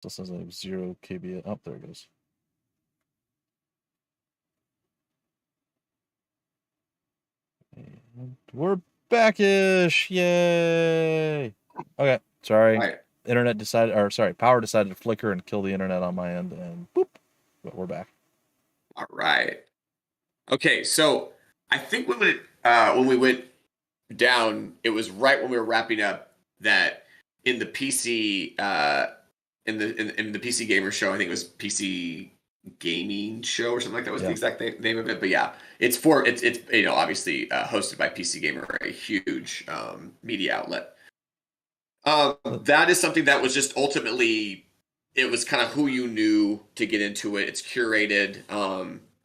Still says I have 0 KBA. Oh, there it goes. And we're backish. Yay. Okay. Sorry. Right. Power decided to flicker and kill the internet on my end, and boop. But we're back. All right. Okay, so I think when we went down, it was right when we were wrapping up that in the PC in the PC Gamer Show, I think it was PC Gaming Show or something like that was the exact name of it. But yeah, it's obviously hosted by PC Gamer, a huge media outlet. That is something that was just ultimately, it was kind of who you knew to get into it. It's curated.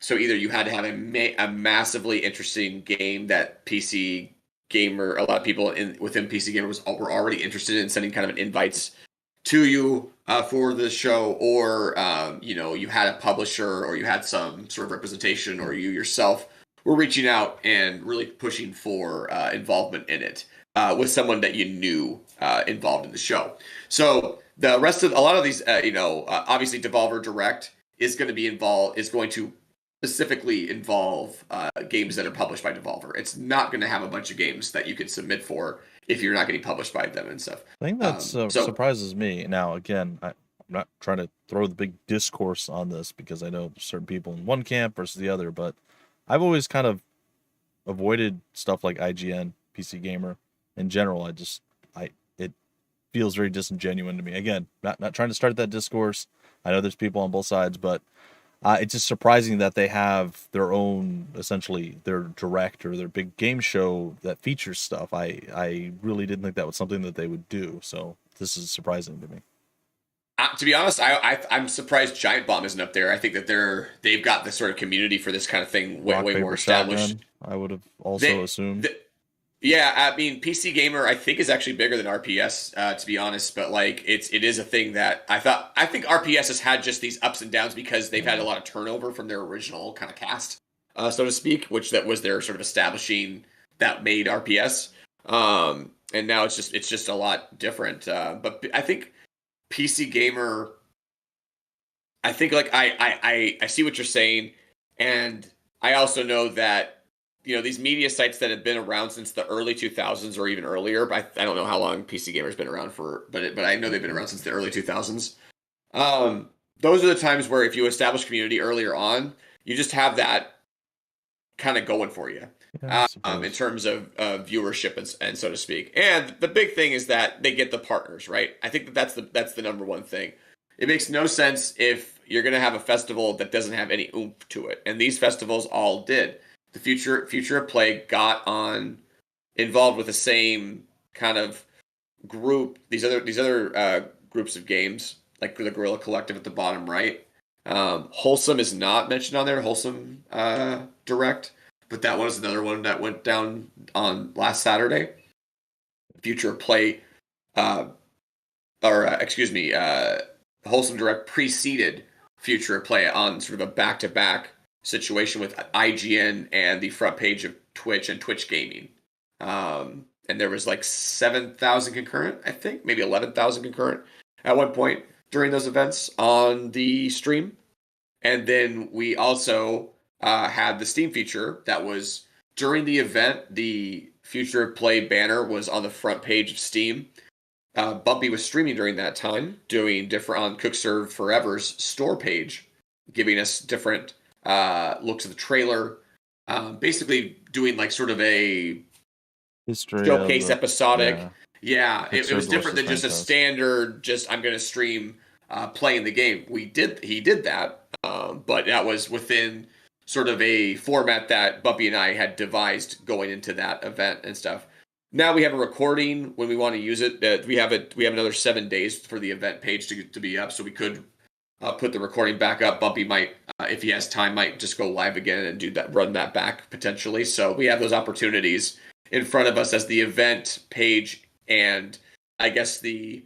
So either you had to have a massively interesting game that PC Gamer, a lot of people within PC Gamer were already interested in sending kind of an invites to you for the show, or you had a publisher, or you had some sort of representation, or you yourself were reaching out and really pushing for involvement in it with someone that you knew involved in the show. So the rest of a lot of these, obviously Devolver Direct is going to specifically involve games that are published by Devolver. It's not going to have a bunch of games that you could submit for if you're not getting published by them and stuff. I think that surprises me. Now, again, I'm not trying to throw the big discourse on this because I know certain people in one camp versus the other, but I've always kind of avoided stuff like IGN, PC Gamer in general. It feels very disingenuous to me. Again, not trying to start that discourse. I know there's people on both sides, but it's just surprising that they have their own, essentially their direct or their big game show that features stuff. I really didn't think that was something that they would do. So this is surprising to me. To be honest, I'm surprised Giant Bomb isn't up there. I think that they've got this sort of community for this kind of thing way more established. Shotgun, I would have also assumed. Yeah, I mean, PC Gamer I think is actually bigger than RPS, to be honest. But like, it is a thing that I think RPS has had just these ups and downs because they've had a lot of turnover from their original kind of cast, so to speak, which that was their sort of establishing that made RPS. And now it's just a lot different. But I think PC Gamer, I think like I see what you're saying, and I also know that these media sites that have been around since the early 2000s or even earlier. I don't know how long PC Gamer's been around for, but I know they've been around since the early 2000s. Those are the times where if you establish community earlier on, you just have that kind of going for you. In terms of viewership and so to speak. And the big thing is that they get the partners, right? I think that's the number one thing. It makes no sense if you're going to have a festival that doesn't have any oomph to it. And these festivals all did. The Future of Play got involved with the same kind of group. These other groups of games, like the Guerrilla Collective at the bottom right. Wholesome is not mentioned on there. Wholesome Direct. But that was another one that went down on last Saturday. Future of Play, Wholesome Direct preceded Future of Play on sort of a back-to-back situation with IGN and the front page of Twitch and Twitch Gaming. And there was like 7,000 concurrent, I think, maybe 11,000 concurrent at one point during those events on the stream. And then we also had the Steam feature that was during the event. The Future of Play banner was on the front page of Steam. Bumpy was streaming during that time, doing different on CookServe Forever's store page, giving us different looks of the trailer, basically doing like sort of a history showcase episodic. Yeah, it was different than just a standard. I'm going to stream playing the game. He did that, but that was within sort of a format that Bumpy and I had devised going into that event and stuff. Now we have a recording when we want to use it. We have another 7 days for the event page to be up, so we could put the recording back up. Bumpy might, if he has time, might just go live again and run that back potentially. So we have those opportunities in front of us as the event page, and I guess the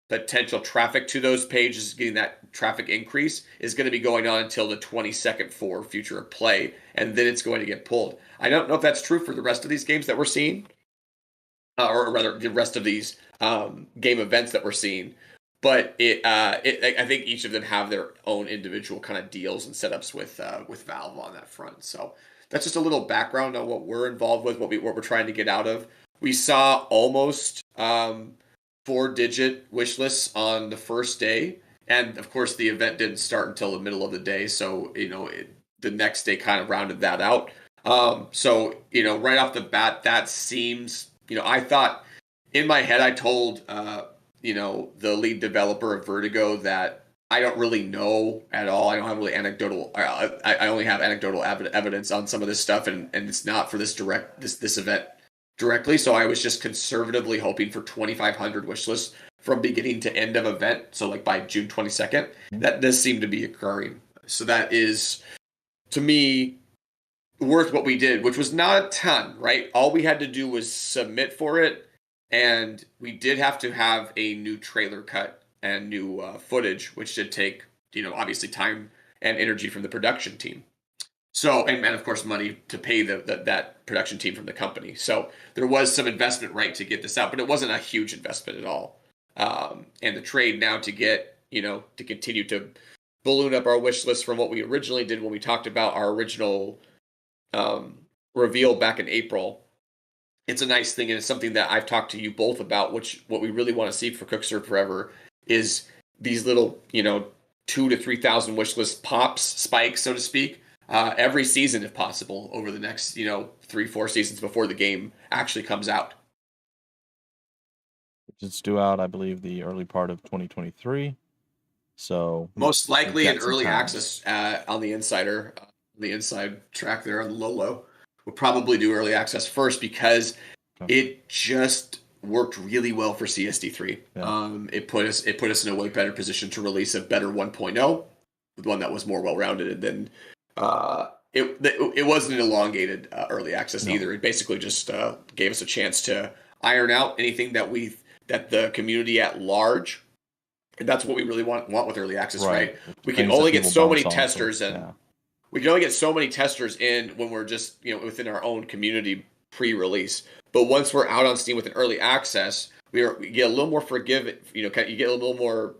potential traffic to those pages, getting that traffic increase, is going to be going on until the 22nd for Future of Play, and then it's going to get pulled. I don't know if that's true for the rest of these games that we're seeing, or rather the rest of these game events that we're seeing. but I think each of them have their own individual kind of deals and setups with Valve on that front. So that's just a little background on what we're involved with, what we're trying to get out of. We saw almost 4-digit wish lists on the first day, and of course the event didn't start until the middle of the day, so the next day kind of rounded that out. So right off the bat, that seems I thought in my head I told the lead developer of Vertigo that I don't really know at all. I don't have really anecdotal. I only have anecdotal evidence on some of this stuff, and it's not for this event directly. So I was just conservatively hoping for 2,500 wish lists from beginning to end of event. So like by June 22nd, that does seem to be occurring. So that is, to me, worth what we did, which was not a ton, right? All we had to do was submit for it, and we did have to have a new trailer cut and new footage, which did take, obviously time and energy from the production team. So, and of course, money to pay that production team from the company. So there was some investment, right, to get this out, but it wasn't a huge investment at all. And the trade now to get, to continue to balloon up our wish list from what we originally did when we talked about our original reveal back in April. It's a nice thing, and it's something that I've talked to you both about, what we really want to see for Cookserved Forever is these little, 2,000 to 3,000 wish list pops, spikes, so to speak, every season if possible over the next, 3-4 seasons before the game actually comes out. Which is due out, I believe, the early part of 2023. So most likely in early access on the Insider, the inside track there on the low. We'll probably do early access first because it just worked really well for CSD3. Yeah. It put us in a way better position to release a better 1.0, with one that was more well-rounded, and then it wasn't an elongated early access either. It basically just gave us a chance to iron out anything that the community at large, and that's what we really want with early access, right? We can only get so many testers we can only get so many testers in when we're just, within our own community pre-release. But once we're out on Steam with an early access, we get a little more forgiving. You get a little more.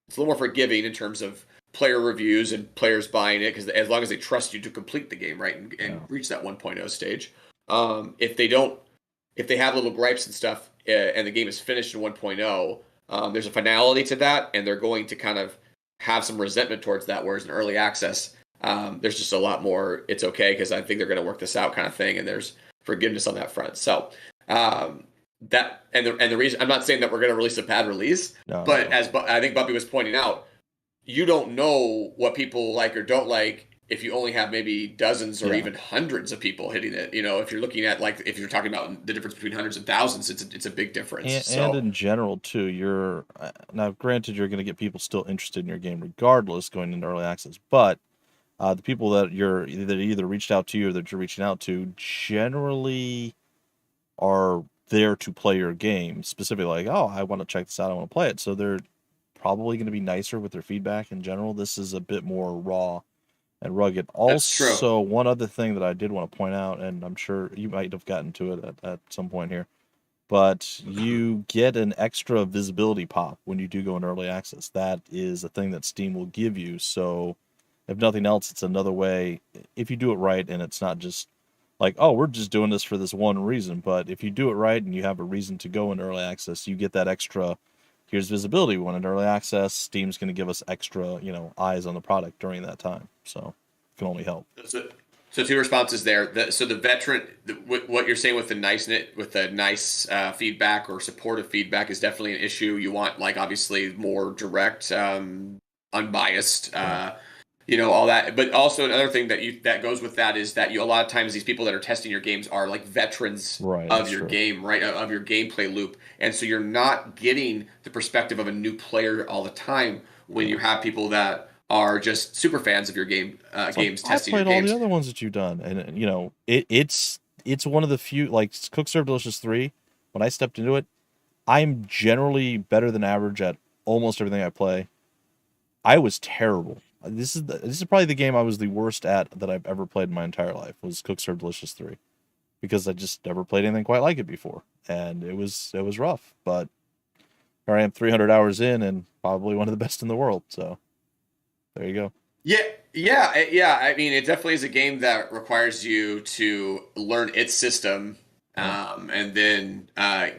It's a little more forgiving in terms of player reviews and players buying it, because as long as they trust you to complete the game, right, and reach that 1.0 stage. If they have little gripes and stuff, and the game is finished in 1.0, there's a finality to that, and they're going to kind of have some resentment towards that. Whereas in early access, there's just a lot more, it's okay because I think they're going to work this out kind of thing, and there's forgiveness on that front. So that and the reason, I'm not saying that we're going to release a bad release, but as I think Bumpy was pointing out, you don't know what people like or don't like if you only have maybe dozens or even hundreds of people hitting it. If you're looking at, like, if you're talking about the difference between hundreds and thousands, it's a big difference. And in general too, you're now granted you're going to get people still interested in your game regardless going into early access, but the people that either reached out to you or that you're reaching out to generally are there to play your game, specifically like, oh, I want to check this out, I want to play it. So they're probably going to be nicer with their feedback in general. This is a bit more raw and rugged. Also, one other thing that I did want to point out, and I'm sure you might have gotten to it at some point here, but you get an extra visibility pop when you do go into early access. That is a thing that Steam will give you. So if nothing else, it's another way, if you do it right, and it's not just like, oh, we're just doing this for this one reason. But if you do it right and you have a reason to go into early access, you get that extra, here's visibility. We want an early access. Steam's going to give us extra, eyes on the product during that time. So it can only help. So two responses there. So the veteran, what you're saying with the nice feedback or supportive feedback is definitely an issue. You want, like, obviously more direct, unbiased, all that. But also another thing that goes with that is that a lot of times these people that are testing your games are like veterans of your game, right, of your gameplay loop, and so you're not getting the perspective of a new player all the time when you have people that are just super fans of your games testing your games. I played all the other ones that you've done, and it's one of the few, like Cook Serve Delicious 3. When I stepped into it, I'm generally better than average at almost everything I play. I was terrible. This is probably the game I was the worst at that I've ever played in my entire life, was Cook Serve Delicious 3, because I just never played anything quite like it before, and it was rough. But here I am 300 hours in, and probably one of the best in the world. So there you go. Yeah. I mean, it definitely is a game that requires you to learn its system, Yeah. and then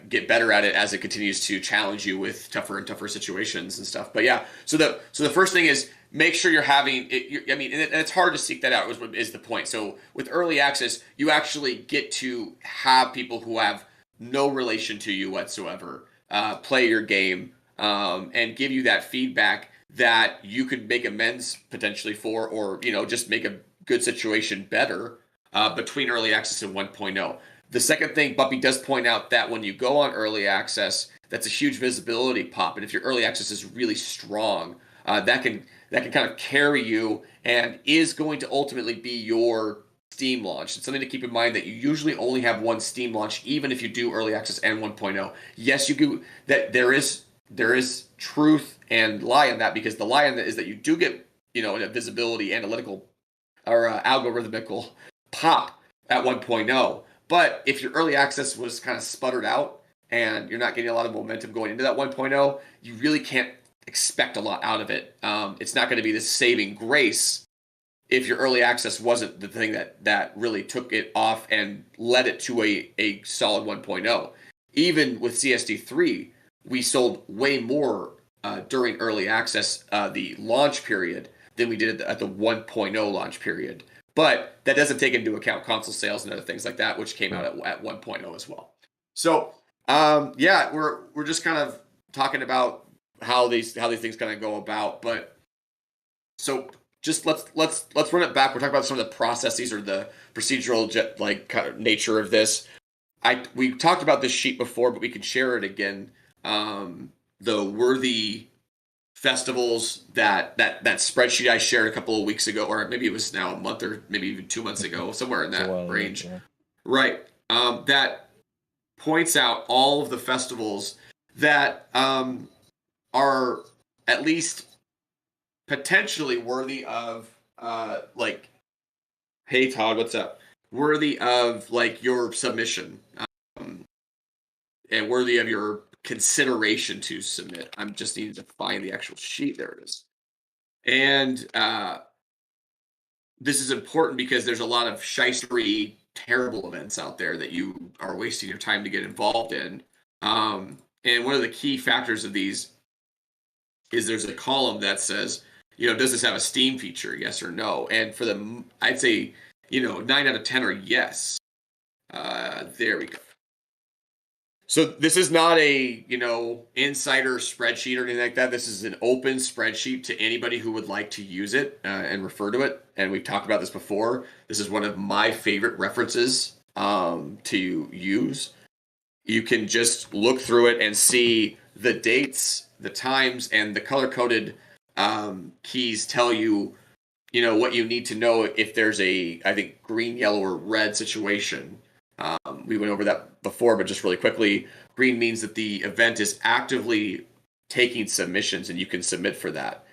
get better at it as it continues to challenge you with tougher and tougher situations and stuff. But yeah, so the first thing is make sure you're having it. I mean, and it's hard to seek that out. Is the point? So with early access, you actually get to have people who have no relation to you whatsoever play your game, and give you that feedback that you could make amends potentially for, or just make a good situation better between early access and 1.0. The second thing, Bumpy does point out that when you go on early access, that's a huge visibility pop, and if your early access is really strong, that can kind of carry you and is going to ultimately be your Steam launch. It's something to keep in mind that you usually only have one Steam launch, even if you do early access and 1.0. Yes, you do. That there is truth and lie in that, because the lie in that is that you do get a visibility analytical or algorithmical pop at 1.0. But if your early access was kind of sputtered out and you're not getting a lot of momentum going into that 1.0, you really can't expect a lot out of it. It's not going to be this saving grace if your early access wasn't the thing that really took it off and led it to a solid 1.0. Even with CSD3, we sold way more during early access, the launch period, than we did at the 1.0 launch period. But that doesn't take into account console sales and other things like that, which came out at 1.0 as well. So yeah, we're just kind of talking about how these things kind of go about. But so just let's run it back. We're talking about some of the processes or the procedural kind of nature of this. We talked about this sheet before, but we can share it again. The worthy festivals, that spreadsheet I shared a couple of weeks ago, or maybe it was now a month or maybe even 2 months ago, somewhere in that range. Yeah. Right. That points out all of the festivals that are at least potentially worthy of hey Todd, what's up? Worthy of your submission, and worthy of your consideration to submit. I'm just needing to find the actual sheet. There it is. And this is important because there's a lot of shystery, terrible events out there that you are wasting your time to get involved in. And one of the key factors of these is there's a column that says, does this have a Steam feature, yes or no? And for them, I'd say, 9 out of 10 are yes. There we go. So this is not a, insider spreadsheet or anything like that. This is an open spreadsheet to anybody who would like to use it and refer to it. And we've talked about this before. This is one of my favorite references to use. You can just look through it and see the dates, the times, and the color-coded keys tell you, what you need to know if there's I think, green, yellow, or red situation. We went over that before, but just really quickly, green means that the event is actively taking submissions and you can submit for that.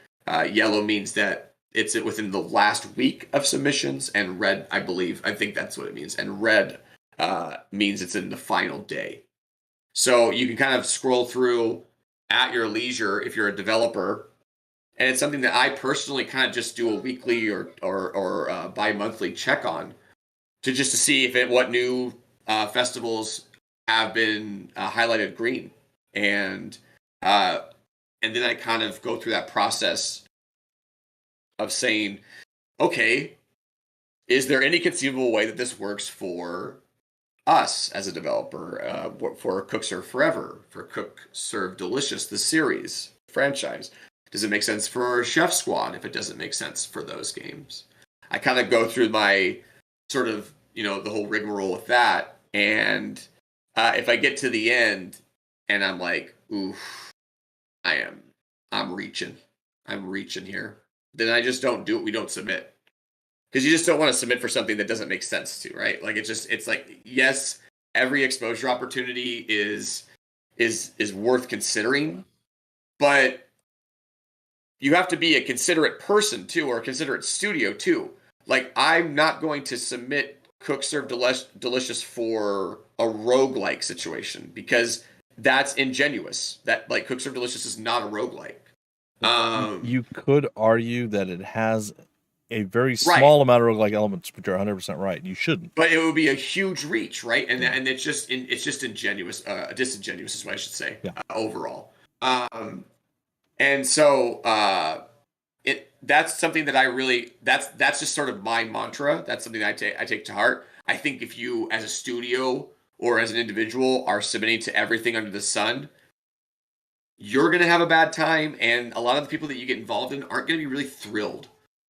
Yellow means that it's within the last week of submissions, and red, I think that's what it means. And red means it's in the final day. So you can kind of scroll through at your leisure if you're a developer. And it's something that I personally kind of just do a weekly or bi-monthly check on to see what new festivals have been highlighted green, and then I kind of go through that process of saying, okay, is there any conceivable way that this works for us as a developer, for Cook Serve Forever, for Cook Serve Delicious, the series franchise? Does it make sense for Chef Squad if it doesn't make sense for those games? I kind of go through my sort of, the whole rigmarole with that. And if I get to the end and I'm like, oof, I'm reaching here, then I just don't do it. We don't submit. Because you just don't want to submit for something that doesn't make sense to, right? Like it's like, yes, every exposure opportunity is worth considering, but you have to be a considerate person too, or a considerate studio too. Like, I'm not going to submit Cook Serve Delicious for a roguelike situation, because that's ingenuous. That Cook Serve Delicious is not a roguelike. Um, You could argue that it has a very right. small amount of roguelike elements, but you're 100% right. You shouldn't. But it would be a huge reach, right? And Yeah. and it's just ingenuous, disingenuous is what I should say, Yeah. overall. And so that's something that I really that's just sort of my mantra. That's something I take to heart. I think if you as a studio or as an individual are submitting to everything under the sun, you're going to have a bad time, and a lot of the people that you get involved in aren't going to be really thrilled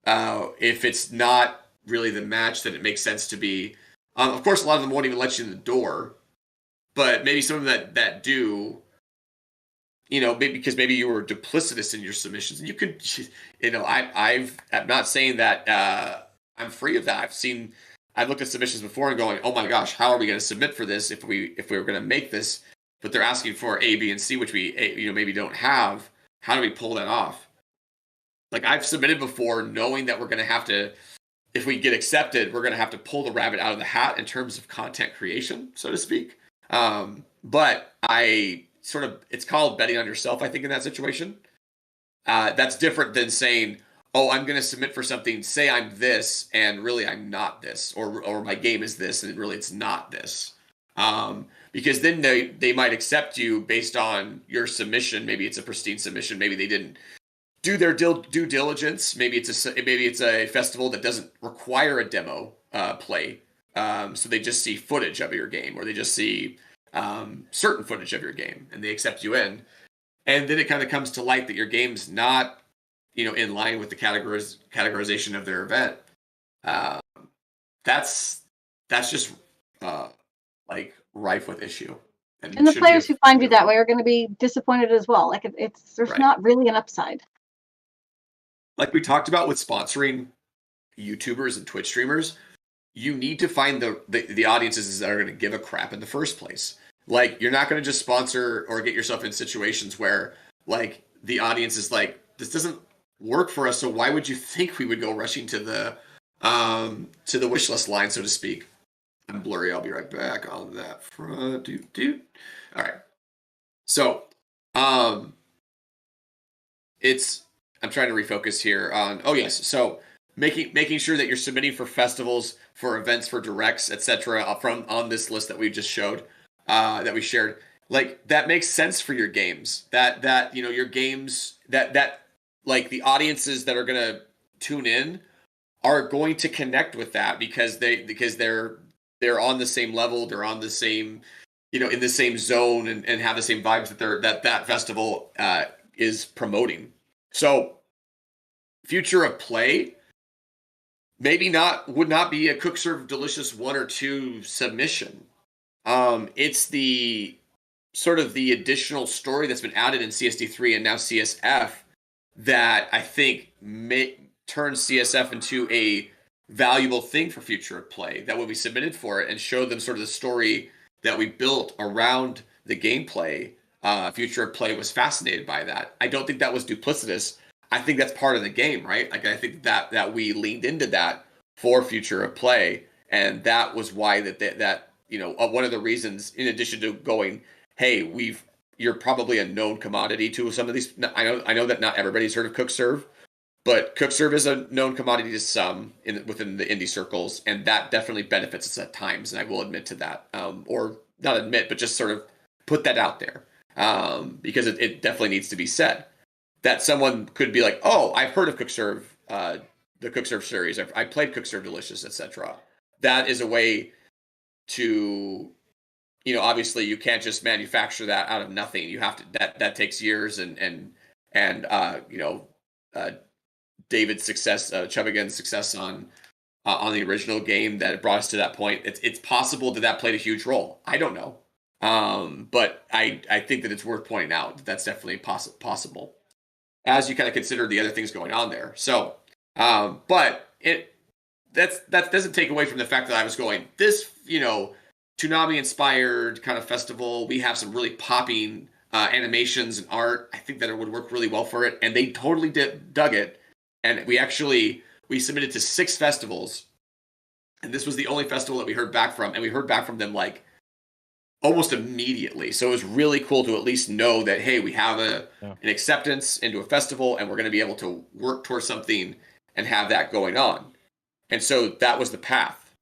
if it's not really the match that it makes sense to be. Of course, a lot of them won't even let you in the door, but maybe some of them that do, maybe because maybe you were duplicitous in your submissions, and you could, I'm not saying that I'm free of that. I've looked at submissions before and going, oh my gosh, how are we going to submit for this if we were going to make this? But they're asking for A, B, and C, which we maybe don't have. How do we pull that off? Like I've submitted before, knowing that we're going to have to, if we get accepted, we're going to have to pull the rabbit out of the hat in terms of content creation, so to speak. But it's called betting on yourself, I think, in that situation. That's different than saying, oh, I'm going to submit for something, say I'm this, and really I'm not this, or my game is this, and really it's not this. Because then they might accept you based on your submission. Maybe it's a pristine submission. Maybe they didn't do their due diligence. Maybe it's a festival that doesn't require a demo play. So they just see footage of your game, or they just see certain footage of your game, and they accept you in. And then it kind of comes to light that your game's not, in line with the categorization of their event. That's just like rife with issue. And the players who find you that way are going to be disappointed as well. Like there's right. not really an upside. Like we talked about with sponsoring YouTubers and Twitch streamers, you need to find the audiences that are going to give a crap in the first place. Like you're not going to just sponsor or get yourself in situations where like the audience is like, this doesn't work for us, so why would you think we would go rushing to the wish list line, so to speak? I'm blurry. I'll be right back on that front. Dude. All right. So, I'm trying to refocus here on. Oh yes. So making sure that you're submitting for festivals, for events, for directs, etc. From on this list that we just showed, that we shared. Like that makes sense for your games. That your games that like the audiences that are gonna tune in are going to connect with that because they're on the same level, they're on the same, in the same zone and have the same vibes that festival is promoting. So future of play would not be a Cook Serve Delicious 1 or 2 submission. It's the sort of the additional story that's been added in CSD3 and now CSF that I think turns CSF into a valuable thing for future of play that will be submitted for it and show them sort of the story that we built around the gameplay. Future of play was fascinated by that. I don't think that was duplicitous. I think that's part of the game, right? Like I think that we leaned into that for future of play, and that was why that one of the reasons, in addition to going, hey, you're probably a known commodity to some of these. I know that not everybody's heard of Cook Serve. But Cook Serve is a known commodity to some within the indie circles, and that definitely benefits us at times, and I will admit to that. Or not admit, but just sort of put that out there. Because it definitely needs to be said. That someone could be like, oh, I've heard of Cook Serve, the Cook Serve series. I played Cook Serve Delicious, etc. That is a way to, obviously you can't just manufacture that out of nothing. You have to, that takes years and David's success, Chubagan's success on the original game that brought us to that point. It's possible that played a huge role. I don't know, but I think that it's worth pointing out that that's definitely possible as you kind of consider the other things going on there. So, but that doesn't take away from the fact that I was going this, Toonami inspired kind of festival. We have some really popping animations and art. I think that it would work really well for it, and they totally dug it. And we submitted to 6 festivals, and this was the only festival that we heard back from, and we heard back from them like almost immediately. So it was really cool to at least know that, hey, we have an acceptance into a festival, and we're going to be able to work towards something and have that going on. And so that was the path.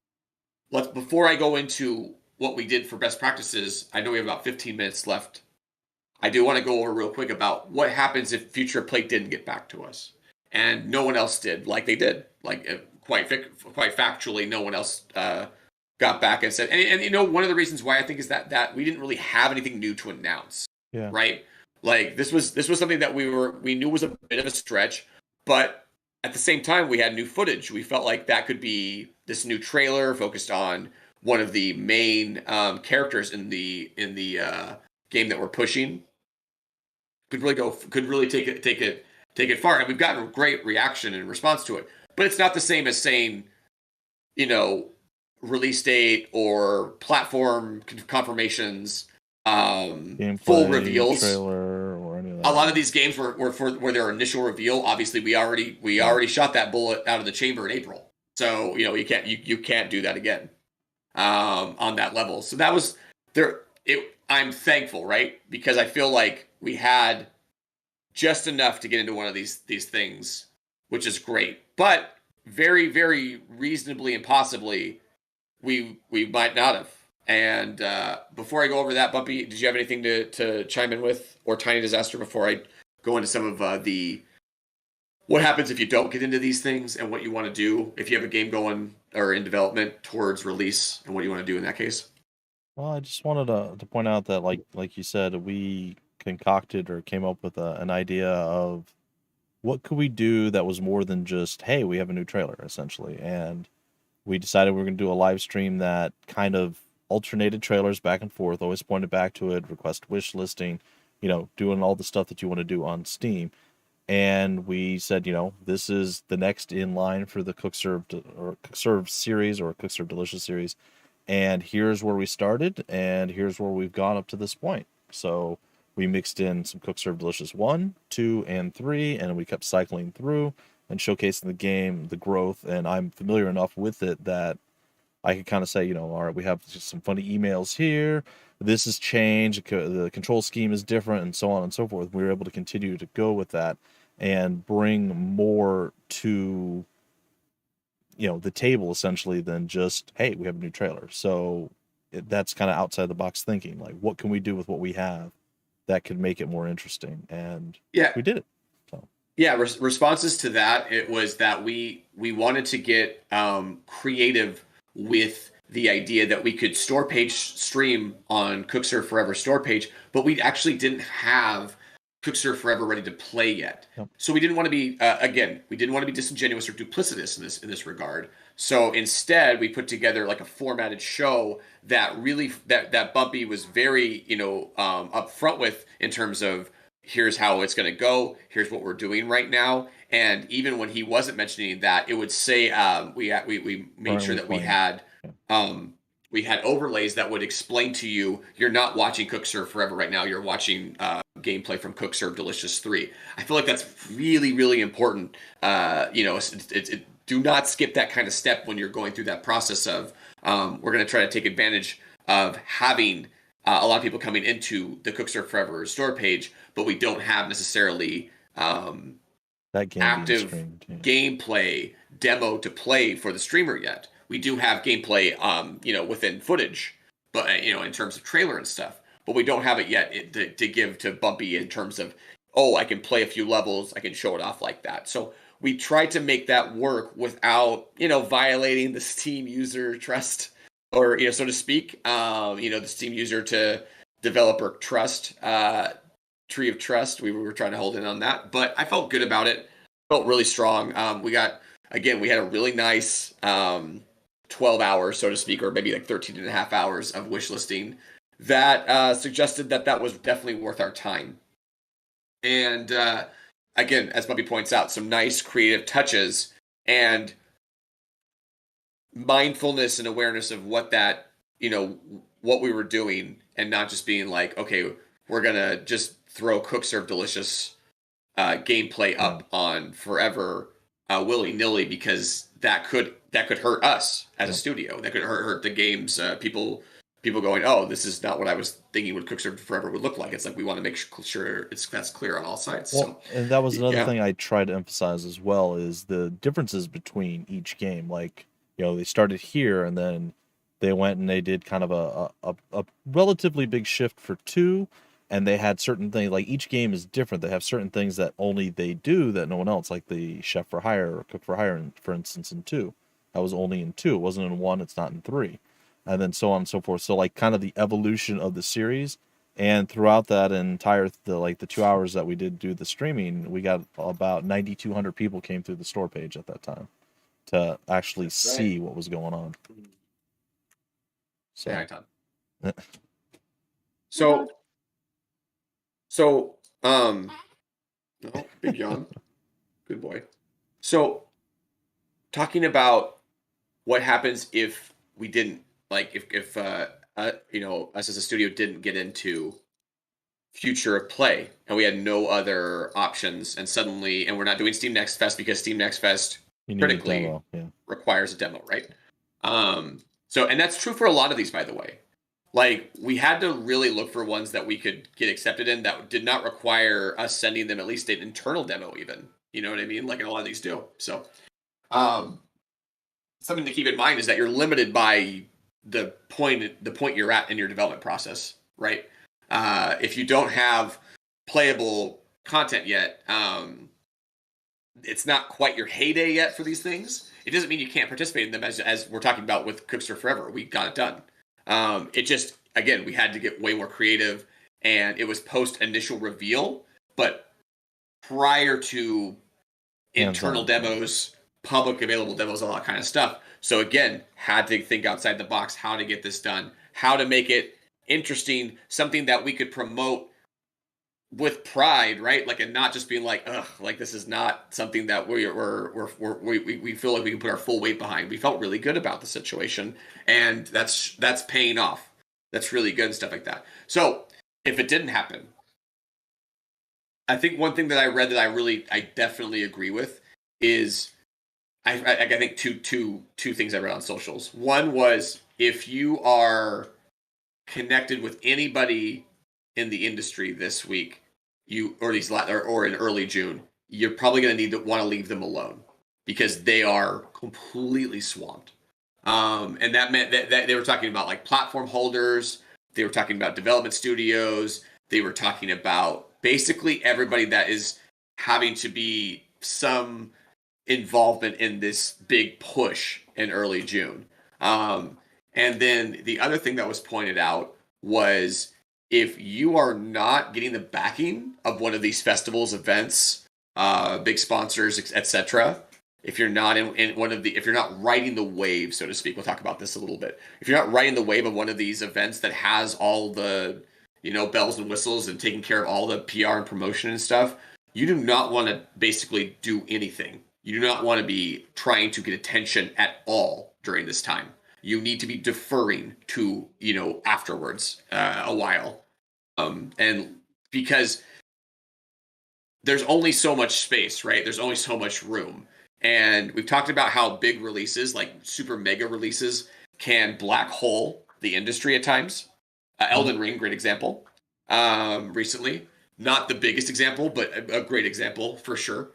Before I go into what we did for best practices, I know we have about 15 minutes left. I do want to go over real quick about what happens if Future Plate didn't get back to us, and no one else did, like they did, like quite factually, no one else got back and said. And you know, one of the reasons why I think is that we didn't really have anything new to announce, right? Like this was something that we knew was a bit of a stretch, but at the same time, we had new footage. We felt like that could be this new trailer focused on one of the main characters in the game that we're pushing. Could really take it far, and we've gotten great reaction and response to it. But it's not the same as saying, you know, release date or platform confirmations, Gameplay, full reveals. Trailer, or any of that. A lot of these games were their initial reveal. Obviously, we already shot that bullet out of the chamber in April, so you know you can't do that again on that level. So that was there. I'm thankful, right? Because I feel like we had just enough to get into one of these things, which is great. But very, very reasonably and possibly, we might not have. And before I go over that, Bumpy, did you have anything to chime in with, or Tiny Disaster, before I go into some of what happens if you don't get into these things and what you want to do if you have a game going or in development towards release, and what you want to do in that case? Well, I just wanted to point out that, like you said, we concocted or came up with an idea of what could we do that was more than just, hey, we have a new trailer, essentially. And we decided we were going to do a live stream that kind of alternated trailers back and forth, always pointed back to it, request wish listing, you know, doing all the stuff that you want to do on Steam. And we said, you know, this is the next in line for the Cook Serve series, or Cook Serve Delicious series. And here's where we started, and here's where we've gone up to this point. So we mixed in some Cook Serve Delicious 1, 2, and 3, and we kept cycling through and showcasing the game, the growth, and I'm familiar enough with it that I could kind of say, you know, all right, we have just some funny emails here, this has changed, the control scheme is different, and so on and so forth. We were able to continue to go with that and bring more to, you know, the table, essentially, than just, hey, we have a new trailer. So that's kind of outside the box thinking, like, what can we do with what we have that could make it more interesting? And we did it. So responses to that, it was that we wanted to get creative with the idea that we could store page stream on Cook Serve Forever store page, but we actually didn't have Cook Serve Forever ready to play yet. Yep. So we didn't want to be we didn't want to be disingenuous or duplicitous in this regard. So instead, we put together like a formatted show that really that Bumpy was very, you know, upfront with, in terms of, here's how it's going to go, here's what we're doing right now. And even when he wasn't mentioning that, it would say we made sure that we had overlays that would explain to you, you're not watching Cook Serve Forever right now, you're watching gameplay from Cook Serve Delicious 3. I feel like that's really, really important. You know, do not skip that kind of step when you're going through that process of, we're going to try to take advantage of having a lot of people coming into the Cook Serve Forever store page, but we don't have necessarily that game active gameplay demo to play for the streamer yet. We do have gameplay, you know, within footage, but, you know, in terms of trailer and stuff, but we don't have it yet to give to Bumpy in terms of, oh, I can play a few levels, I can show it off like that. So we tried to make that work without, you know, violating the Steam user trust, or, you know, so to speak, you know, the Steam user to developer trust, tree of trust. We were trying to hold in on that, but I felt good about it. Felt really strong. We had a really nice 12 hours, so to speak, or maybe like 13 and a half hours of wish listing that suggested that was definitely worth our time. And again, as Bobby points out, some nice creative touches and mindfulness and awareness of what that, you know, what we were doing, and not just being like, okay, we're gonna just throw Cook Serve Delicious gameplay up on Forever willy-nilly, because that could hurt us as a studio. That could hurt the games people people going, oh, this is not what I was thinking what Cooks Forever would look like. It's like we want to make sure that's clear on all sides. Well, and that was another yeah. thing I tried to emphasize as well is the differences between each game. Like, they started here and then they went and they did kind of a relatively big shift for 2, and they had certain things, like each game is different. They have certain things that only they do that no one else, like the Chef for Hire or Cook for Hire, for instance, in 2. That was only in 2. It wasn't in 1, it's not in 3. And then so on and so forth. So like kind of the evolution of the series. And throughout that entire the 2 hours that we did do the streaming, we got about 9,200 people came through the store page at that time to actually see what was going on. So, yeah, so, oh, big yawn, good boy. So, talking about what happens if we didn't, like, if us as a studio didn't get into future of play and we had no other options, and we're not doing Steam Next Fest because Steam Next Fest critically requires a demo, right? So, and that's true for a lot of these, by the way. Like, we had to really look for ones that we could get accepted in that did not require us sending them at least an internal demo, even. You know what I mean? Like, a lot of these do. So, something to keep in mind is that you're limited by the point you're at in your development process, right? If you don't have playable content yet, it's not quite your heyday yet for these things. It doesn't mean you can't participate in them, as we're talking about with Cookster Forever. We got it done. It just, again, we had to get way more creative, and it was post initial reveal, but prior to internal demos, public available demos, all that kind of stuff. So again, had to think outside the box, how to get this done, how to make it interesting, something that we could promote with pride, right? Like, and not just being like, ugh, like this is not something that we feel like we can put our full weight behind. We felt really good about the situation, and that's paying off. That's really good and stuff like that. So if it didn't happen, I think one thing that I read that I definitely agree with is I think two things I read on socials. One was, if you are connected with anybody in the industry this week, or in early June, you're probably going to want to leave them alone because they are completely swamped. And that meant that they were talking about like platform holders, they were talking about development studios, they were talking about basically everybody that is having to be some involvement in this big push in early June. And then the other thing that was pointed out was, if you are not getting the backing of one of these festivals, events, big sponsors, etc., if you're not if you're not riding the wave, so to speak, we'll talk about this a little bit. If you're not riding the wave of one of these events that has all the, bells and whistles and taking care of all the PR and promotion and stuff, you do not want to basically do anything. You do not want to be trying to get attention at all during this time. You need to be deferring to, afterwards, a while. And because there's only so much space, right? There's only so much room. And we've talked about how big releases, like super mega releases, can black hole the industry at times. Elden Ring, great example. Recently, not the biggest example, but a great example for sure.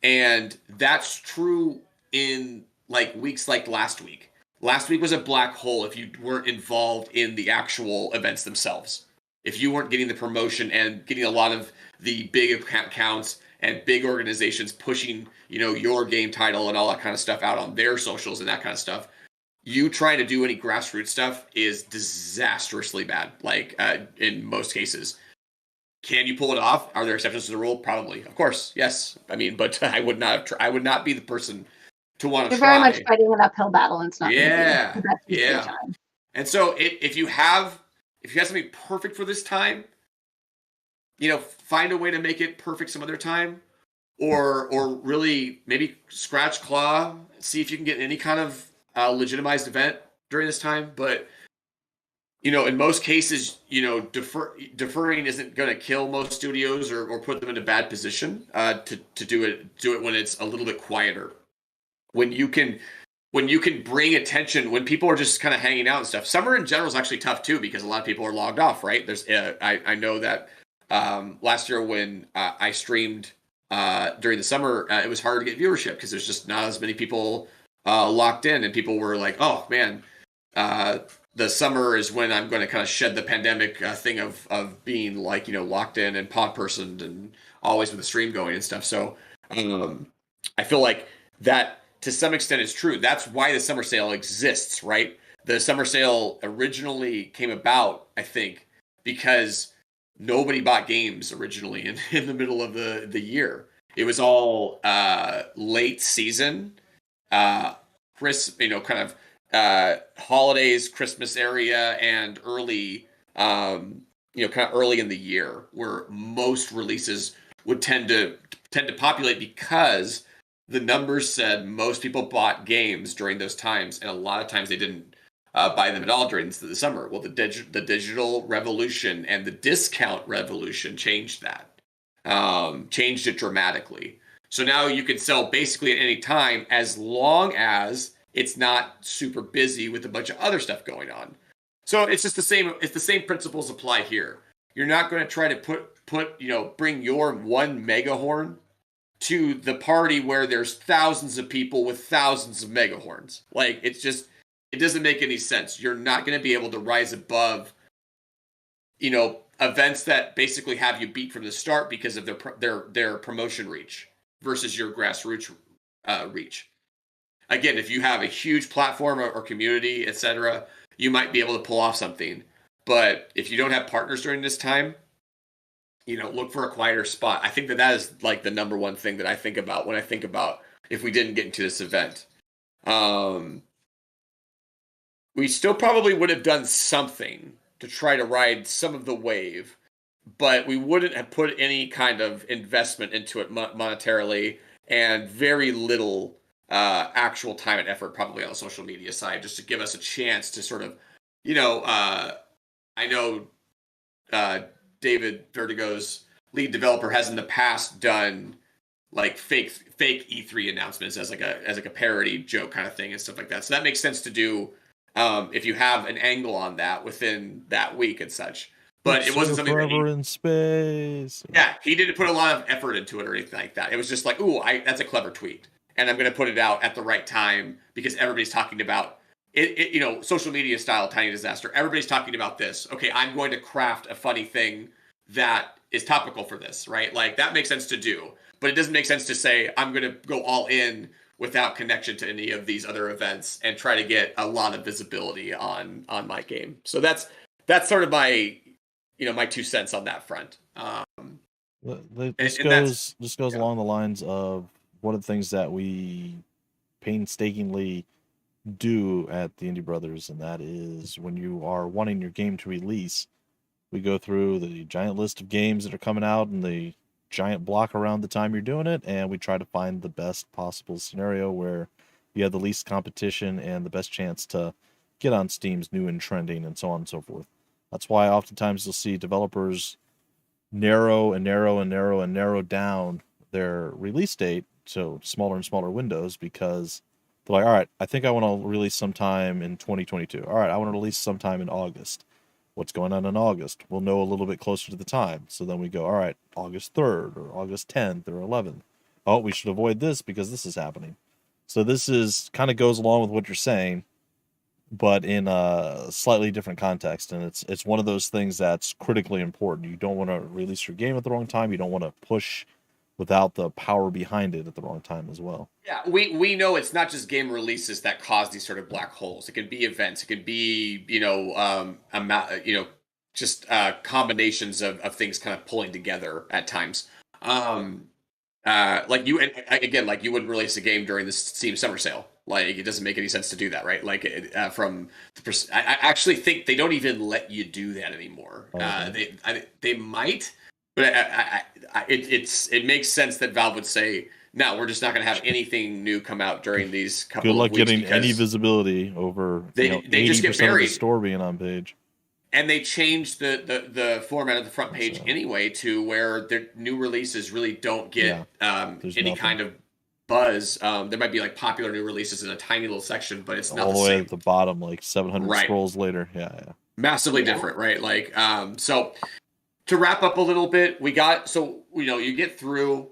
And that's true in like weeks like last week. Last week was a black hole if you weren't involved in the actual events themselves. If you weren't getting the promotion and getting a lot of the big accounts and big organizations pushing, your game title and all that kind of stuff out on their socials and that kind of stuff, you trying to do any grassroots stuff is disastrously bad, like in most cases. Can you pull it off? Are there exceptions to the rule? Probably. Of course. Yes. I mean, but I would not be the person to want to try. You're very much fighting an uphill battle, and it's not yeah. going to be the best time. And so if you have something perfect for this time, find a way to make it perfect some other time, or really maybe scratch claw, see if you can get any kind of legitimized event during this time. But in most cases, deferring isn't going to kill most studios or put them in a bad position to do it when it's a little bit quieter. When you can when you can bring attention, when people are just kind of hanging out and stuff. Summer in general is actually tough too because a lot of people are logged off, right? There's I know that last year when I streamed during the summer, it was hard to get viewership because there's just not as many people locked in, and people were like, "Oh man, the summer is when I'm going to kind of shed the pandemic thing of being like locked in and pod personed and always with the stream going and stuff." So I feel like that to some extent is true. That's why the summer sale exists, right? The summer sale originally came about, I think, because nobody bought games originally in the middle of the year. It was all late season, kind of holidays, Christmas area, and early, kind of early in the year, where most releases would tend to populate because the numbers said most people bought games during those times, and a lot of times they didn't buy them at all during the summer. Well, the digital revolution and the discount revolution changed that, changed it dramatically. So now you can sell basically at any time as long as it's not super busy with a bunch of other stuff going on. So it's just the same. It's the same principles apply here. You're not going to try to bring your one mega horn to the party where there's thousands of people with thousands of mega horns. Like, it doesn't make any sense. You're not going to be able to rise above, events that basically have you beat from the start because of their promotion reach versus your grassroots reach. Again, if you have a huge platform or community, etc., you might be able to pull off something. But if you don't have partners during this time, look for a quieter spot. I think that is like the number one thing that I think about when I think about if we didn't get into this event. We still probably would have done something to try to ride some of the wave, but we wouldn't have put any kind of investment into it monetarily, and very little actual time and effort probably on the social media side, just to give us a chance to sort of, I know David, Vertigo's lead developer, has in the past done like fake E3 announcements as like a parody joke kind of thing and stuff like that. So that makes sense to do if you have an angle on that within that week and such. But it wasn't something forever in space. Yeah, he didn't put a lot of effort into it or anything like that. It was just like, that's a clever tweet, and I'm going to put it out at the right time because everybody's talking about it. Social media style tiny disaster. Everybody's talking about this. Okay, I'm going to craft a funny thing that is topical for this, right? Like, that makes sense to do, but it doesn't make sense to say I'm going to go all in without connection to any of these other events and try to get a lot of visibility on my game. So that's sort of my my 2 cents on that front. This goes along the lines of one of the things that we painstakingly do at the Indie Brothers, and that is when you are wanting your game to release, we go through the giant list of games that are coming out and the giant block around the time you're doing it, and we try to find the best possible scenario where you have the least competition and the best chance to get on Steam's new and trending and so on and so forth. That's why oftentimes you'll see developers narrow down their release date to smaller and smaller windows, because they're like, all right, I think I want to release sometime in 2022. All right, I want to release sometime in August. What's going on in August? We'll know a little bit closer to the time. So then we go, all right, August 3rd or August 10th or 11th. Oh, we should avoid this because this is happening. So this is kind of goes along with what you're saying, but in a slightly different context. And it's one of those things that's critically important. You don't want to release your game at the wrong time. You don't want to push without the power behind it at the wrong time as well. Yeah, we know it's not just game releases that cause these sort of black holes. It could be events. It could be just combinations of things kind of pulling together at times. Like you wouldn't release a game during the Steam summer sale. Like, it doesn't make any sense to do that, right? Like, I actually think they don't even let you do that anymore. Okay. They might. But it makes sense that Valve would say, no, we're just not going to have anything new come out during these couple of weeks. Good luck getting any visibility over they just get buried. Of the store being on page. And they changed the format of the front page anyway to where their new releases really don't get any kind of buzz. There might be like popular new releases in a tiny little section, but it's not all the the way same. at the bottom, like 700 Right. scrolls later. Yeah. Massively different, right? Like, so to wrap up a little bit, you get through.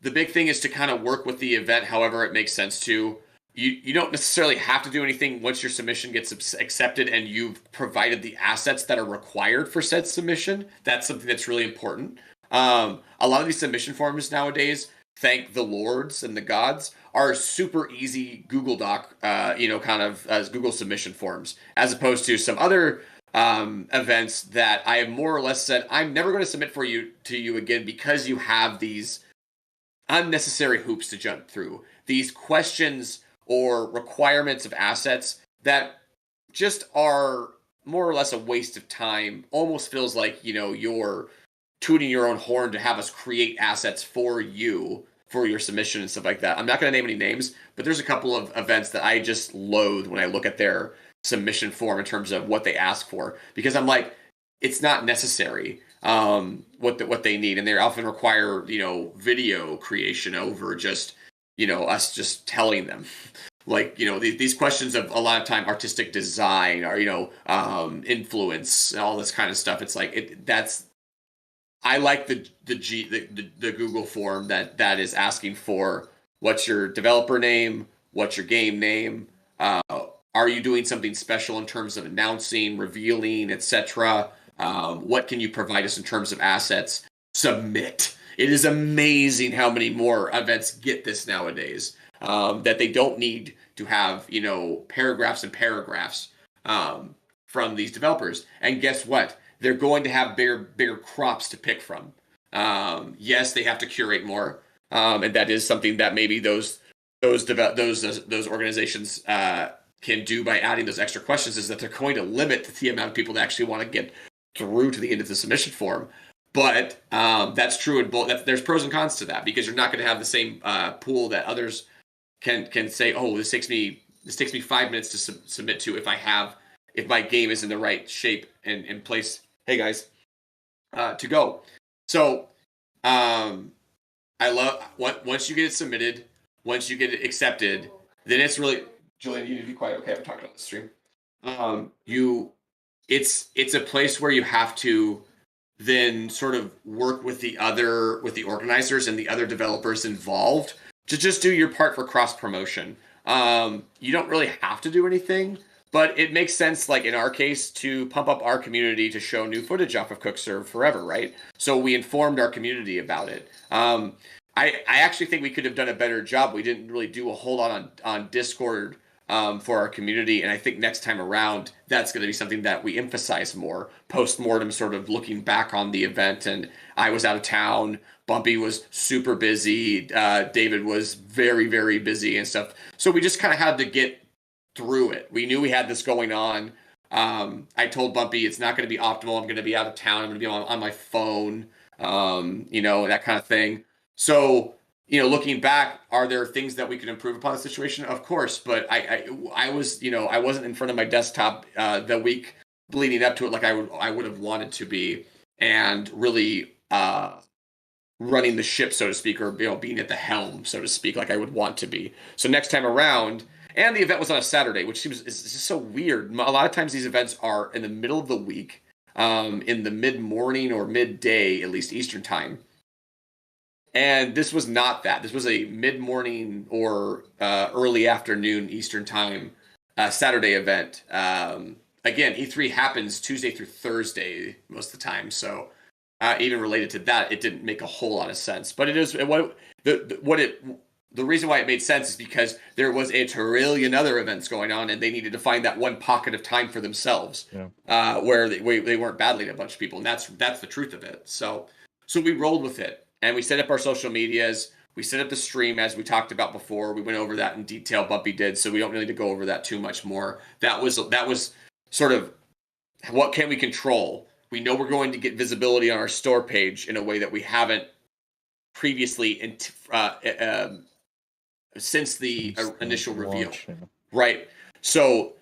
The big thing is to kind of work with the event however it makes sense to. You don't necessarily have to do anything once your submission gets accepted and you've provided the assets that are required for said submission. That's something that's really important. A lot of these submission forms nowadays, thank the lords and the gods, are super easy Google Doc, kind of as Google submission forms, as opposed to some other events that I have more or less said, I'm never going to submit to you again because you have these unnecessary hoops to jump through, these questions or requirements of assets that just are more or less a waste of time. Almost feels like, you're tooting your own horn to have us create assets for you for your submission and stuff like that. I'm not going to name any names, but there's a couple of events that I just loathe when I look at their submission form in terms of what they ask for, because I'm like, it's not necessary what they need, and they often require video creation over just us just telling them. Like these questions of a lot of time artistic design or influence and all this kind of stuff. It's like I like the Google form that is asking for what's your developer name, what's your game name, are you doing something special in terms of announcing, revealing, etc. What can you provide us in terms of assets? Submit. It is amazing how many more events get this nowadays, that they don't need to have, paragraphs and paragraphs from these developers. And guess what? They're going to have bigger crops to pick from. Yes, they have to curate more, and that is something that maybe those organizations can do by adding those extra questions, is that they're going to limit the amount of people that actually want to get through to the end of the submission form. But that's true in both. There's pros and cons to that, because you're not going to have the same pool that others can say, oh, this takes me 5 minutes to submit to if my game is in the right shape and in place. Hey guys, to go. So I love once you get it submitted, once you get it accepted, then it's really, Julian, you need to be quiet. Okay, I'm talking on the stream. It's a place where you have to then sort of work with the organizers and the other developers involved to just do your part for cross promotion. You don't really have to do anything, but it makes sense, like in our case, to pump up our community to show new footage off of Cook Serve Forever, right? So we informed our community about it. I actually think we could have done a better job. We didn't really do a whole lot on Discord for our community, and I think next time around, that's going to be something that we emphasize more. Post-mortem, sort of looking back on the event, and I was out of town. Bumpy was super busy. David was very, very busy and stuff. So we just kind of had to get through it. We knew we had this going on. I told Bumpy it's not going to be optimal. I'm going to be out of town. I'm going to be on my phone, that kind of thing. So, looking back, are there things that we could improve upon the situation? Of course, but I wasn't in front of my desktop the week leading up to it like I would have wanted to be, and really running the ship, so to speak, or being at the helm, so to speak, like I would want to be. So next time around, and the event was on a Saturday, which is just so weird. A lot of times these events are in the middle of the week, in the mid-morning or midday, at least Eastern time. And this was not that. This was a mid-morning or early afternoon Eastern time Saturday event. Again, E3 happens Tuesday through Thursday most of the time, so even related to that, it didn't make a whole lot of sense. But it is the reason why it made sense is because there was a trillion other events going on, and they needed to find that one pocket of time for themselves, where they weren't battling a bunch of people, and that's the truth of it. So we rolled with it. And we set up our social medias. We set up the stream as we talked about before. We went over that in detail. Bumpy did, so we don't really need to go over that too much more. That was sort of what can we control. We know we're going to get visibility on our store page in a way that we haven't previously since the initial reveal, right? So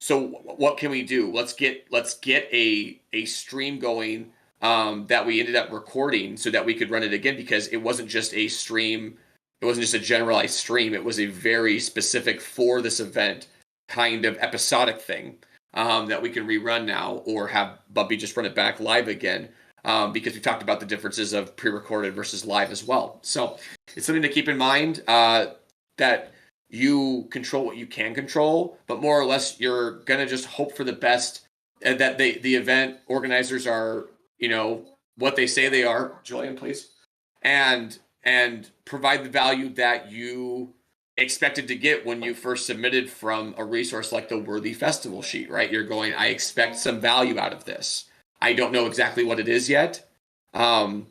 what can we do? Let's get a stream going. That we ended up recording so that we could run it again, because it wasn't just a stream It wasn't just a generalized stream. It was a very specific for this event kind of episodic thing that we can rerun now, or have Bumpy just run it back live again. Because we talked about the differences of pre-recorded versus live as well. So it's something to keep in mind, that you control what you can control, but more or less you're going to just hope for the best, and that the event organizers are, what they say they are. Julian, please. And provide the value that you expected to get when you first submitted from a resource like the Worthy Festival sheet, right? You're going, I expect some value out of this. I don't know exactly what it is yet. And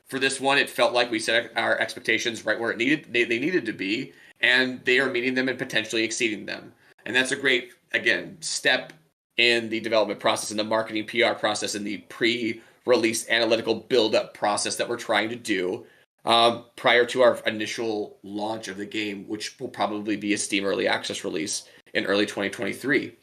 for this one, it felt like we set our expectations right where they needed to be, and they are meeting them and potentially exceeding them. And that's a great, again, step in the development process, in the marketing PR process, in the pre-release analytical build-up process that we're trying to do prior to our initial launch of the game, which will probably be a Steam Early Access release in early 2023.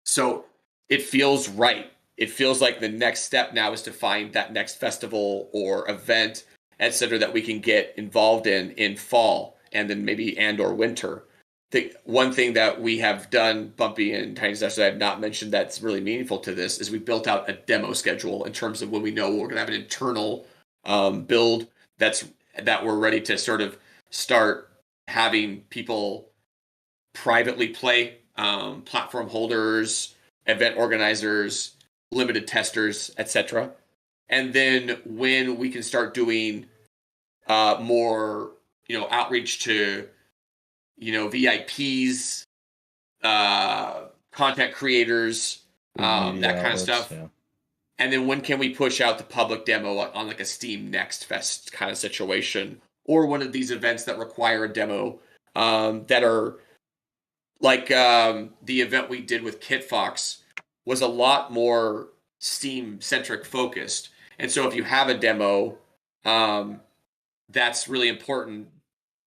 So it feels right. It feels like the next step now is to find that next festival or event, etc., that we can get involved in fall, and then maybe or winter. The one thing that we have done, Bumpy and Tiny Stash, that I have not mentioned that's really meaningful to this, is we built out a demo schedule in terms of when we know we're going to have an internal build that we're ready to sort of start having people privately play, platform holders, event organizers, limited testers, etc. And then when we can start doing more, outreach to, VIPs, content creators, that kind of stuff. Yeah. And then when can we push out the public demo on like a Steam Next Fest kind of situation, or one of these events that require a demo, that are like the event we did with Kit Fox was a lot more Steam-centric focused. And so if you have a demo, that's really important,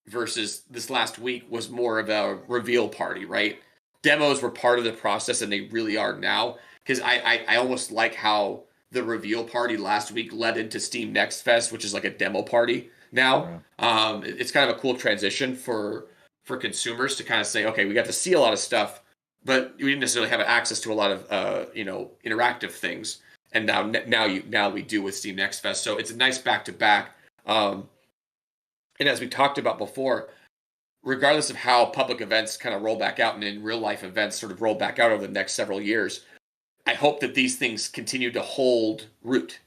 versus this last week was more of a reveal party, right? Demos were part of the process, and they really are now. Because I almost like how the reveal party last week led into Steam Next Fest, which is like a demo party now. Yeah. It's kind of a cool transition for consumers to kind of say, okay, we got to see a lot of stuff, but we didn't necessarily have access to a lot of interactive things. And now we do with Steam Next Fest. So it's a nice back to back. And as we talked about before, regardless of how public events kind of roll back out, and in real life events sort of roll back out over the next several years, I hope that these things continue to hold root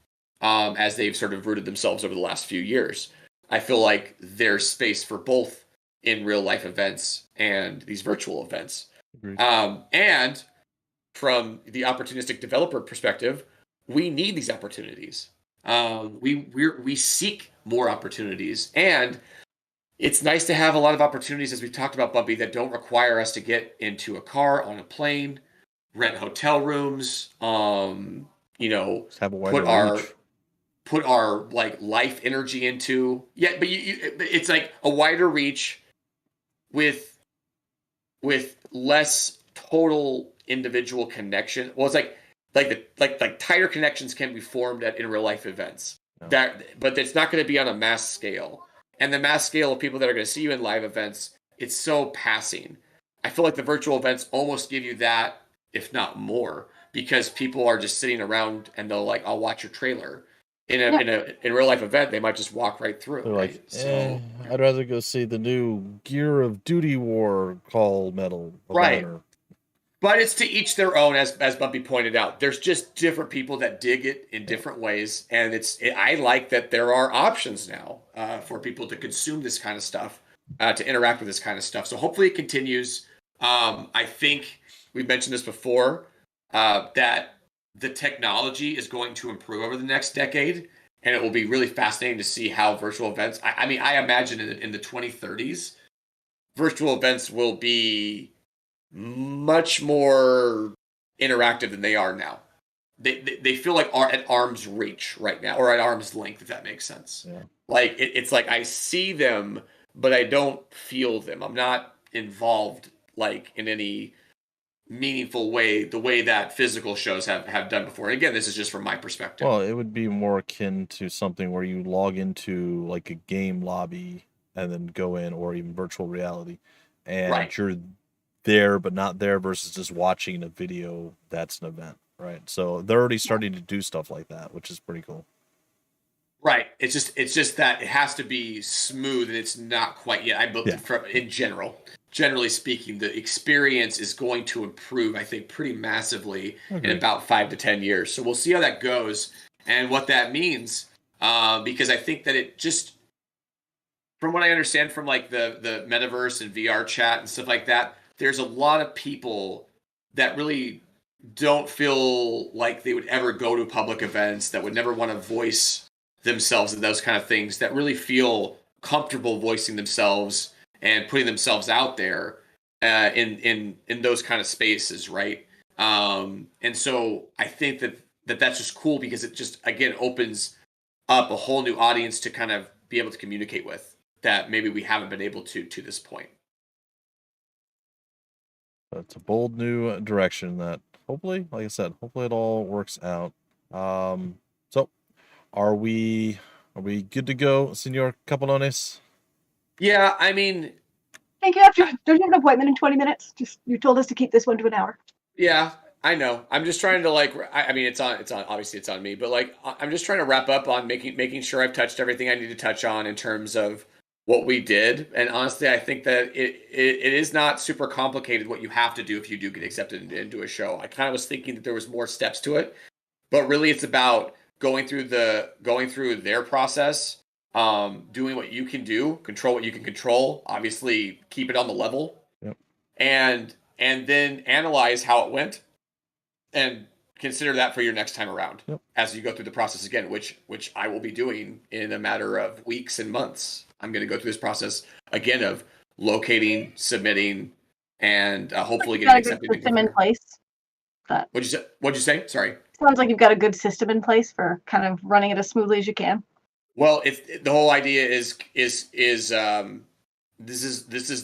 as they've sort of rooted themselves over the last few years. I feel like there's space for both in real life events and these virtual events. And from the opportunistic developer perspective, we need these opportunities. We seek more opportunities, and it's nice to have a lot of opportunities, as we've talked about, Bumpy, that don't require us to get into a car, on a plane, rent hotel rooms, put our like life energy into. Yeah, but it's like a wider reach with less total individual connection. Well, it's like tighter connections can be formed in real life events. No. But it's not going to be on a mass scale. And the mass scale of people that are going to see you in live events, it's so passing. I feel like the virtual events almost give you that, if not more, because people are just sitting around and they'll like, I'll watch your trailer. In a real life event, they might just walk right through. They're right? So I'd rather go see the new Gear of Duty War call medal. Right. Honor. But it's to each their own, as Bumpy pointed out. There's just different people that dig it in different ways, and I like that there are options now for people to consume this kind of stuff, to interact with this kind of stuff. So hopefully it continues. I think we've mentioned this before, that the technology is going to improve over the next decade, and it will be really fascinating to see how virtual events. I mean, I imagine in the 2030s, virtual events will be much more interactive than they are now. They feel like are at arm's reach right now, or at arm's length, if that makes sense. Yeah. Like it's like I see them, but I don't feel them. I'm not involved like in any meaningful way, the way that physical shows have done before. And again, this is just from my perspective. Well, it would be more akin to something where you log into like a game lobby and then go in, or even virtual reality, and Right. you're there but not there versus just watching a video that's an event, right? So they're already starting to do stuff like that, which is pretty cool. Right. It's just that it has to be smooth, and it's not quite yet. I built Yeah. from in generally speaking, the experience is going to improve, I think, pretty massively in Agreed. about 5 to 10 years. So we'll see how that goes and what that means. Because I think that it just, from what I understand from like the metaverse and VR chat and stuff like that, there's a lot of people that really don't feel like they would ever go to public events, that would never want to voice themselves in those kind of things, that really feel comfortable voicing themselves and putting themselves out there in those kind of spaces, right? And so I think that's just cool, because it just again opens up a whole new audience to kind of be able to communicate with, that maybe we haven't been able to this point. It's a bold new direction that hopefully, like I said, hopefully it all works out. So are we good to go, Senor Capelones? Yeah, I mean, Thank you. Don't you have an appointment in 20 minutes? Just you told us to keep this one to an hour. yeah, I know. I'm just trying to like. I mean, it's on. Obviously, it's on me, but like, I'm just trying to wrap up on making sure I've touched everything I need to touch on in terms of what we did. And honestly, I think that it is not super complicated what you have to do if you do get accepted into a show. I kind of was thinking that there was more steps to it, but really, it's about going through their process, doing what you can do, control what you can control. Obviously, keep it on the level, Yep. and then analyze how it went, and consider that for your next time around. Yep. As you go through the process again, which I will be doing in a matter of weeks and months. I'm going to go through this process again of locating, submitting, and hopefully You've got getting a good accepted. system in place. That What'd you say? Sorry. sounds like you've got a good system in place for kind of running it as smoothly as you can. Well, if the whole idea is this is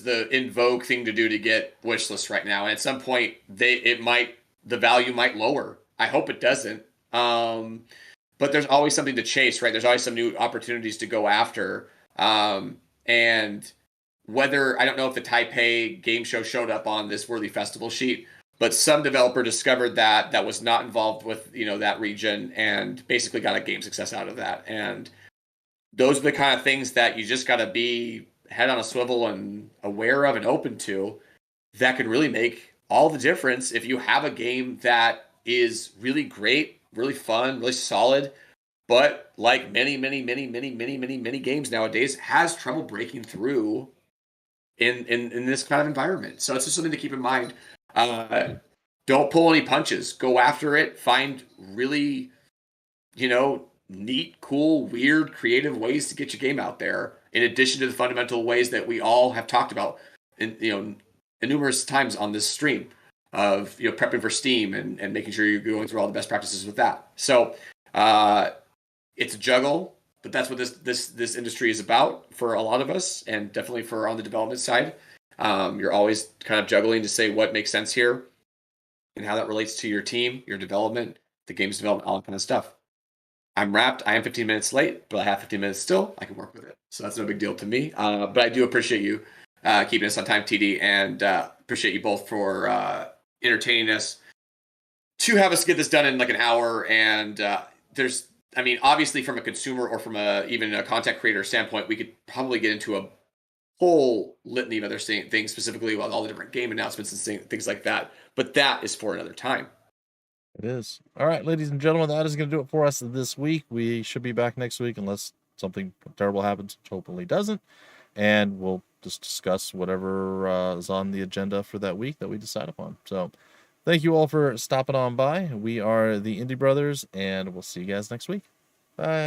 the in vogue thing to do to get wish lists right now, and at some point the value might lower. I hope it doesn't. But there's always something to chase, right? There's always some new opportunities to go after. And whether, I don't know if the Taipei game show showed up on this Worthy Festival sheet, but some developer discovered that was not involved with, that region, and basically got a game success out of that. And those are the kind of things that you just got to be head on a swivel and aware of and open to, that could really make all the difference if you have a game that is really great, really fun, really solid, but like many games nowadays, has trouble breaking through in this kind of environment. So it's just something to keep in mind. Don't pull any punches. Go after it. Find really, neat, cool, weird, creative ways to get your game out there, in addition to the fundamental ways that we all have talked about in numerous times on this stream, of prepping for Steam and making sure you're going through all the best practices with that. So it's a juggle, but that's what this industry is about for a lot of us, and definitely for on the development side. You're always kind of juggling to say what makes sense here and how that relates to your team, your development, the game's development, all that kind of stuff. I'm wrapped. I am 15 minutes late, but I have 15 minutes still. I can work with it. So that's no big deal to me. But I do appreciate you keeping us on time, TD, and appreciate you both for entertaining us to have us get this done in like an hour. And obviously from a consumer or from even a content creator standpoint, we could probably get into a whole litany of other things, specifically with all the different game announcements and things like that. But that is for another time. It is. All right, ladies and gentlemen, that is going to do it for us this week. We should be back next week unless something terrible happens, which hopefully doesn't. And we'll just discuss whatever is on the agenda for that week that we decide upon. So thank you all for stopping on by. We are the Indie Brothers, and we'll see you guys next week. Bye.